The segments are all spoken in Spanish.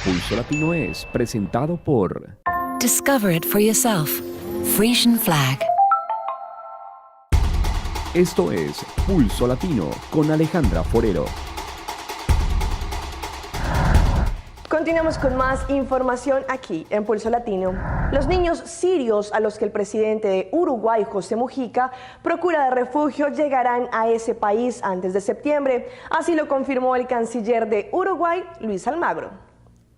Pulso Latino es presentado por Discover it for yourself. Frisian Flag. Esto es Pulso Latino con Alejandra Forero. Continuamos con más información aquí en Pulso Latino. Los niños sirios a los que el presidente de Uruguay, José Mujica, procura de refugio llegarán a ese país antes de septiembre. Así lo confirmó el canciller de Uruguay, Luis Almagro.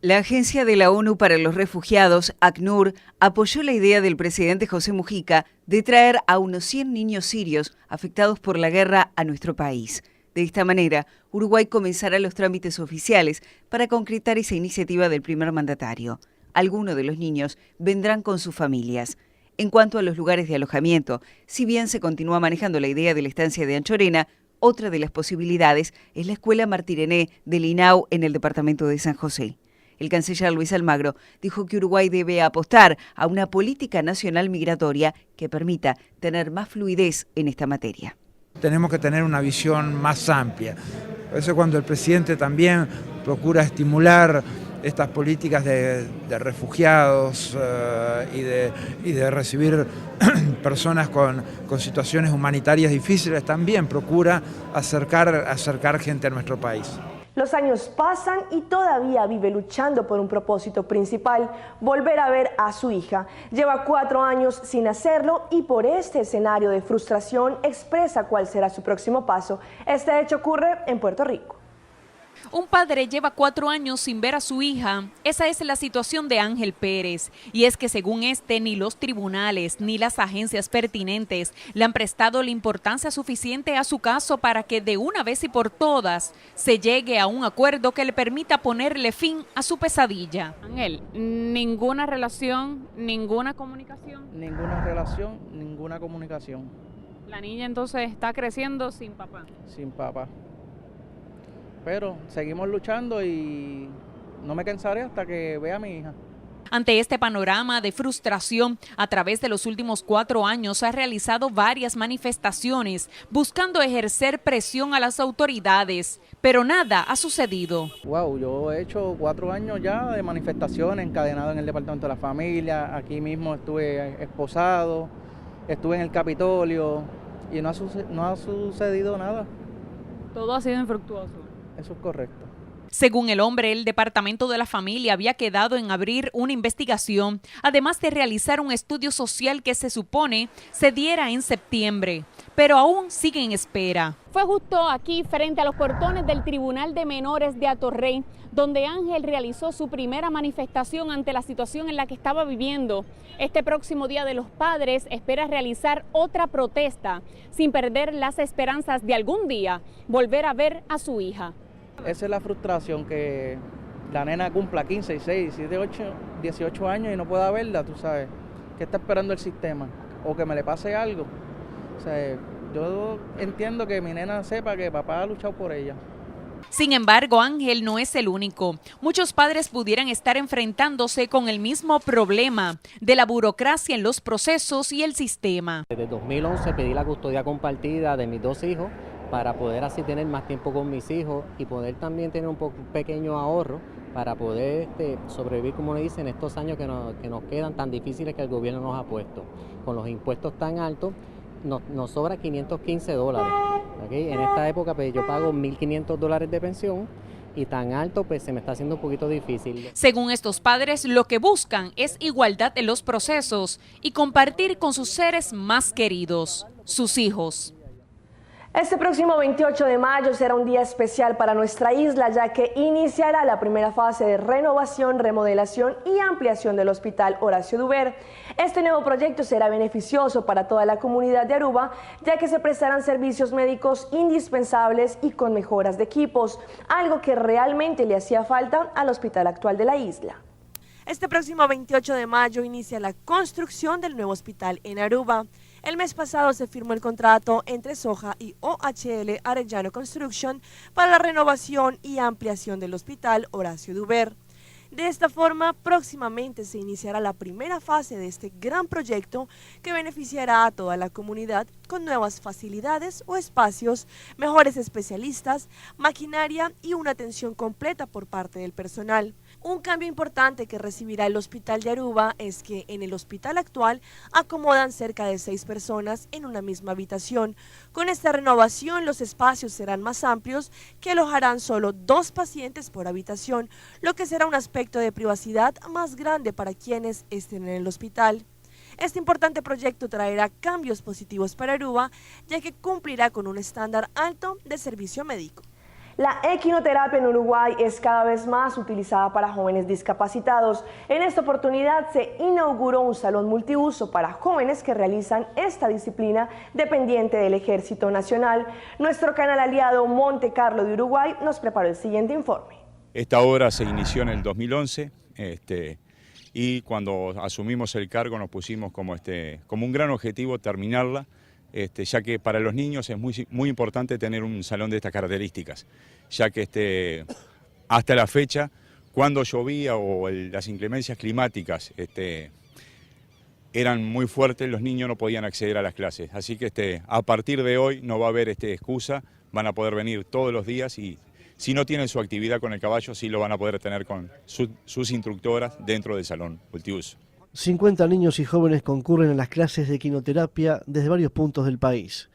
La Agencia de la ONU para los Refugiados, ACNUR, apoyó la idea del presidente José Mujica de traer a unos 100 niños sirios afectados por la guerra a nuestro país. De esta manera, Uruguay comenzará los trámites oficiales para concretar esa iniciativa del primer mandatario. Algunos de los niños vendrán con sus familias. En cuanto a los lugares de alojamiento, si bien se continúa manejando la idea de la estancia de Anchorena, otra de las posibilidades es la Escuela Martí-René del INAU en el departamento de San José. El canciller Luis Almagro dijo que Uruguay debe apostar a una política nacional migratoria que permita tener más fluidez en esta materia. Tenemos que tener una visión más amplia. Por eso cuando el presidente también procura estimular estas políticas de refugiados y de recibir personas con situaciones humanitarias difíciles, también procura acercar gente a nuestro país. Los años pasan y todavía vive luchando por un propósito principal, volver a ver a su hija. Lleva 4 años sin hacerlo y por este escenario de frustración expresa cuál será su próximo paso. Este hecho ocurre en Puerto Rico. Un padre lleva 4 años sin ver a su hija. Esa es la situación de Ángel Pérez. Y es que según ni los tribunales ni las agencias pertinentes le han prestado la importancia suficiente a su caso para que de una vez y por todas se llegue a un acuerdo que le permita ponerle fin a su pesadilla. Ángel, ninguna relación, ninguna comunicación. Ninguna relación, ninguna comunicación. La niña entonces está creciendo sin papá. Sin papá. Pero seguimos luchando y no me cansaré hasta que vea a mi hija. Ante este panorama de frustración, a través de los últimos 4 años ha realizado varias manifestaciones buscando ejercer presión a las autoridades, pero nada ha sucedido. Wow, yo he hecho 4 años ya de manifestaciones, encadenado en el Departamento de la Familia, aquí mismo estuve esposado, estuve en el Capitolio y no ha sucedido nada. Todo ha sido infructuoso. Eso es correcto. Según el hombre, el Departamento de la Familia había quedado en abrir una investigación, además de realizar un estudio social que se supone se diera en septiembre, pero aún sigue en espera. Fue justo aquí, frente a los portones del Tribunal de Menores de Atorrey, donde Ángel realizó su primera manifestación ante la situación en la que estaba viviendo. Este próximo Día de los Padres espera realizar otra protesta, sin perder las esperanzas de algún día volver a ver a su hija. Esa es la frustración, que la nena cumpla 15, 16, 17, 18 años y no pueda verla, tú sabes. ¿Qué está esperando el sistema? O que me le pase algo. O sea, yo entiendo que mi nena sepa que papá ha luchado por ella. Sin embargo, Ángel no es el único. Muchos padres pudieran estar enfrentándose con el mismo problema de la burocracia en los procesos y el sistema. Desde 2011 pedí la custodia compartida de mis 2 hijos para poder así tener más tiempo con mis hijos y poder también tener un pequeño ahorro para poder sobrevivir, como le dicen, estos años que nos quedan tan difíciles que el gobierno nos ha puesto. Con los impuestos tan altos, nos sobra $515. ¿Okay? En esta época pues, yo pago $1.500 de pensión y tan alto pues se me está haciendo un poquito difícil. Según estos padres, lo que buscan es igualdad en los procesos y compartir con sus seres más queridos, sus hijos. Este próximo 28 de mayo será un día especial para nuestra isla, ya que iniciará la primera fase de renovación, remodelación y ampliación del Hospital Horacio Duber. Este nuevo proyecto será beneficioso para toda la comunidad de Aruba, ya que se prestarán servicios médicos indispensables y con mejoras de equipos, algo que realmente le hacía falta al hospital actual de la isla. Este próximo 28 de mayo inicia la construcción del nuevo hospital en Aruba. El mes pasado se firmó el contrato entre Soja y OHL Arellano Construction para la renovación y ampliación del Hospital Horacio Duber. De esta forma, próximamente se iniciará la primera fase de este gran proyecto que beneficiará a toda la comunidad con nuevas facilidades o espacios, mejores especialistas, maquinaria y una atención completa por parte del personal. Un cambio importante que recibirá el Hospital de Aruba es que en el hospital actual acomodan cerca de 6 personas en una misma habitación. Con esta renovación los espacios serán más amplios, que alojarán solo 2 pacientes por habitación, lo que será un aspecto de privacidad más grande para quienes estén en el hospital. Este importante proyecto traerá cambios positivos para Aruba, ya que cumplirá con un estándar alto de servicio médico. La equinoterapia en Uruguay es cada vez más utilizada para jóvenes discapacitados. En esta oportunidad se inauguró un salón multiuso para jóvenes que realizan esta disciplina dependiente del Ejército Nacional. Nuestro canal aliado Monte Carlo de Uruguay nos preparó el siguiente informe. Esta obra se inició en el 2011 y cuando asumimos el cargo nos pusimos como un gran objetivo terminarla. Ya que para los niños es muy importante tener un salón de estas características, ya que hasta la fecha, cuando llovía o las inclemencias climáticas eran muy fuertes, los niños no podían acceder a las clases. Así que a partir de hoy no va a haber excusa, van a poder venir todos los días y si no tienen su actividad con el caballo, sí lo van a poder tener con sus instructoras dentro del salón multiuso. 50 niños y jóvenes concurren a las clases de equinoterapia desde varios puntos del país.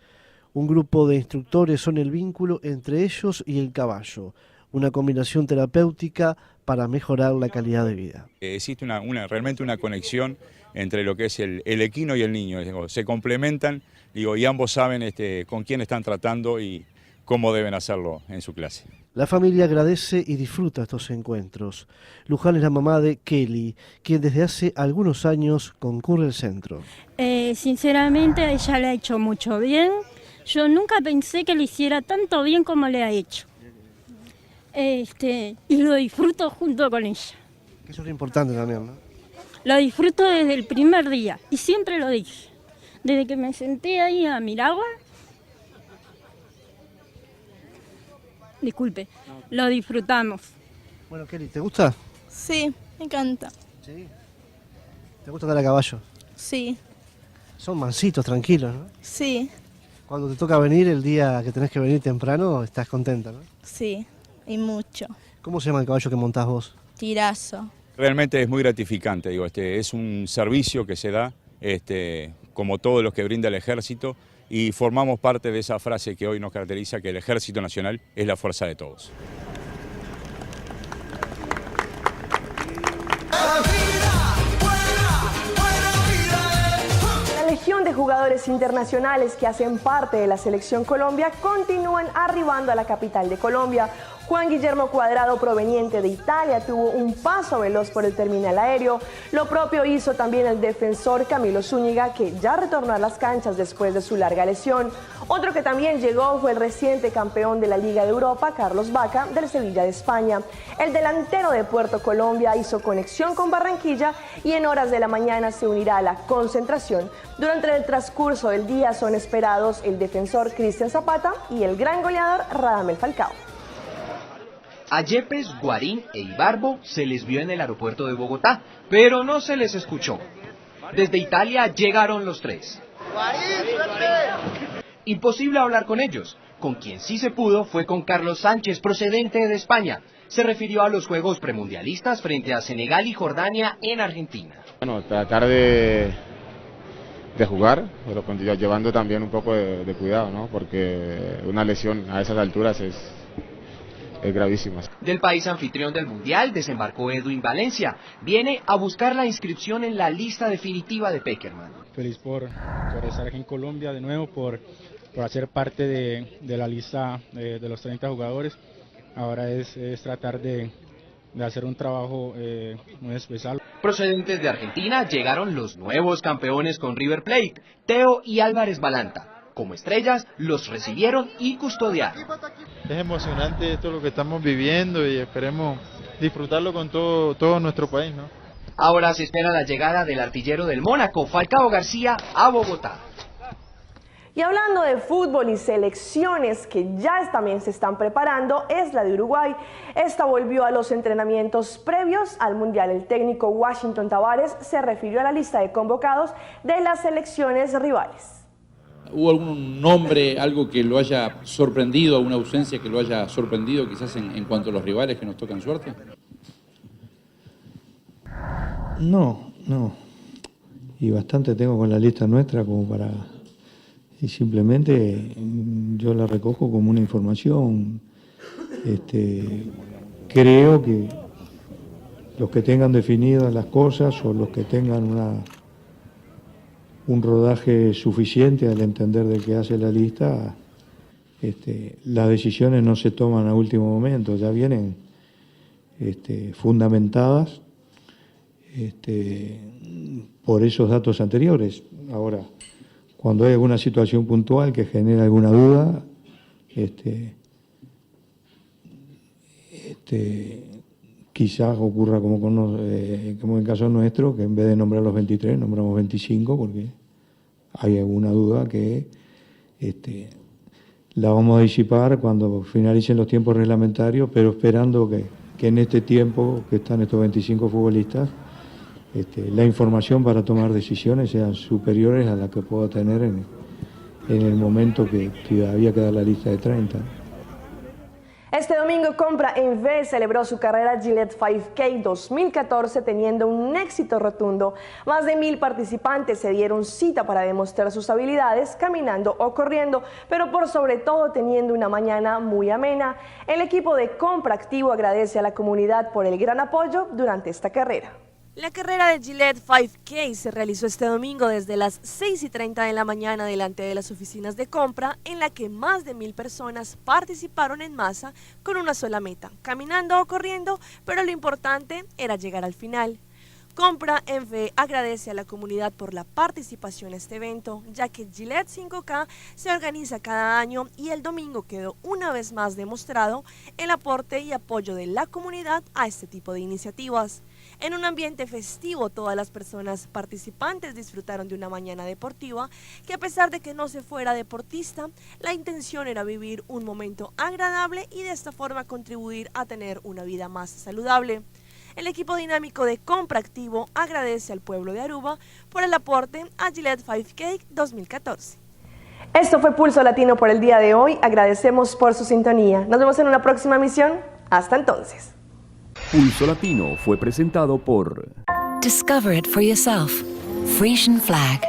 Un grupo de instructores son el vínculo entre ellos y el caballo, una combinación terapéutica para mejorar la calidad de vida. Existe realmente una conexión entre lo que es el equino y el niño, se complementan y ambos saben con quién están tratando y cómo deben hacerlo en su clase. La familia agradece y disfruta estos encuentros. Luján es la mamá de Kelly, quien desde hace algunos años concurre al centro. Sinceramente ella le ha hecho mucho bien. Yo nunca pensé que le hiciera tanto bien como le ha hecho. Y lo disfruto junto con ella. Eso es lo importante también, ¿no? Lo disfruto desde el primer día y siempre lo dije. Desde que me senté ahí a Miragua, disculpe, lo disfrutamos. Bueno, Kelly, ¿te gusta? Sí, me encanta. ¿Sí? ¿Te gusta andar a caballo? Sí. Son mansitos, tranquilos, ¿no? Sí. Cuando te toca venir, el día que tenés que venir temprano, estás contenta, ¿no? Sí, y mucho. ¿Cómo se llama el caballo que montás vos? Tirazo. Realmente es muy gratificante, es un servicio que se da, como todos los que brinda el ejército, y formamos parte de esa frase que hoy nos caracteriza, que el Ejército Nacional es la fuerza de todos. La legión de jugadores internacionales que hacen parte de la Selección Colombia continúan arribando a la capital de Colombia. Juan Guillermo Cuadrado, proveniente de Italia, tuvo un paso veloz por el terminal aéreo. Lo propio hizo también el defensor Camilo Zúñiga, que ya retornó a las canchas después de su larga lesión. Otro que también llegó fue el reciente campeón de la Liga de Europa, Carlos Vaca, del Sevilla de España. El delantero de Puerto Colombia hizo conexión con Barranquilla y en horas de la mañana se unirá a la concentración. Durante el transcurso del día son esperados el defensor Cristian Zapata y el gran goleador Radamel Falcao. A Yepes, Guarín e Ibarbo se les vio en el aeropuerto de Bogotá, pero no se les escuchó. Desde Italia llegaron los tres. Imposible hablar con ellos. Con quien sí se pudo fue con Carlos Sánchez, procedente de España. Se refirió a los juegos premundialistas frente a Senegal y Jordania en Argentina. Bueno, tratar de jugar, pero llevando también un poco de cuidado, ¿no? Porque una lesión a esas alturas es gravísimas. Del país anfitrión del Mundial desembarcó Edwin Valencia. Viene a buscar la inscripción en la lista definitiva de Pekerman. Feliz por estar aquí en Colombia de nuevo, por hacer parte de la lista de los 30 jugadores. Ahora es tratar de hacer un trabajo muy especial. Procedentes de Argentina llegaron los nuevos campeones con River Plate, Teo y Álvarez Balanta. Como estrellas, los recibieron y custodiaron. Es emocionante esto lo que estamos viviendo y esperemos disfrutarlo con todo nuestro país, ¿no? Ahora se espera la llegada del artillero del Mónaco, Falcao García, a Bogotá. Y hablando de fútbol y selecciones que ya también se están preparando, es la de Uruguay. Esta volvió a los entrenamientos previos al Mundial. El técnico Washington Tavares se refirió a la lista de convocados de las selecciones rivales. ¿Hubo algún nombre, algo que lo haya sorprendido, alguna ausencia que lo haya sorprendido quizás en cuanto a los rivales que nos tocan suerte? No. Y bastante tengo con la lista nuestra como para... Y simplemente yo la recojo como una información. Creo que los que tengan definidas las cosas o los que tengan un rodaje suficiente al entender de qué hace la lista, las decisiones no se toman a último momento, ya vienen fundamentadas por esos datos anteriores. Ahora, cuando hay alguna situación puntual que genera alguna duda, quizás ocurra como en el caso nuestro, que en vez de nombrar los 23, nombramos 25, porque hay alguna duda que la vamos a disipar cuando finalicen los tiempos reglamentarios, pero esperando que en este tiempo que están estos 25 futbolistas, la información para tomar decisiones sean superiores a la que puedo tener en el momento que había que dar la lista de 30. Este domingo Compra en V celebró su carrera Gillette 5K 2014 teniendo un éxito rotundo. Más de 1000 participantes se dieron cita para demostrar sus habilidades caminando o corriendo, pero por sobre todo teniendo una mañana muy amena. El equipo de Compra Activo agradece a la comunidad por el gran apoyo durante esta carrera. La carrera de Gillette 5K se realizó este domingo desde las 6:30 de la mañana delante de las oficinas de Compra, en la que más de 1000 personas participaron en masa con una sola meta, caminando o corriendo, pero lo importante era llegar al final. Compra en V agradece a la comunidad por la participación a este evento, ya que Gillette 5K se organiza cada año y el domingo quedó una vez más demostrado el aporte y apoyo de la comunidad a este tipo de iniciativas. En un ambiente festivo, todas las personas participantes disfrutaron de una mañana deportiva que, a pesar de que no se fuera deportista, la intención era vivir un momento agradable y de esta forma contribuir a tener una vida más saludable. El equipo dinámico de Compra Activo agradece al pueblo de Aruba por el aporte a Gillette 5K 2014. Esto fue Pulso Latino por el día de hoy. Agradecemos por su sintonía. Nos vemos en una próxima emisión. Hasta entonces. Pulso Latino fue presentado por... Discover it for yourself. Frisian Flag.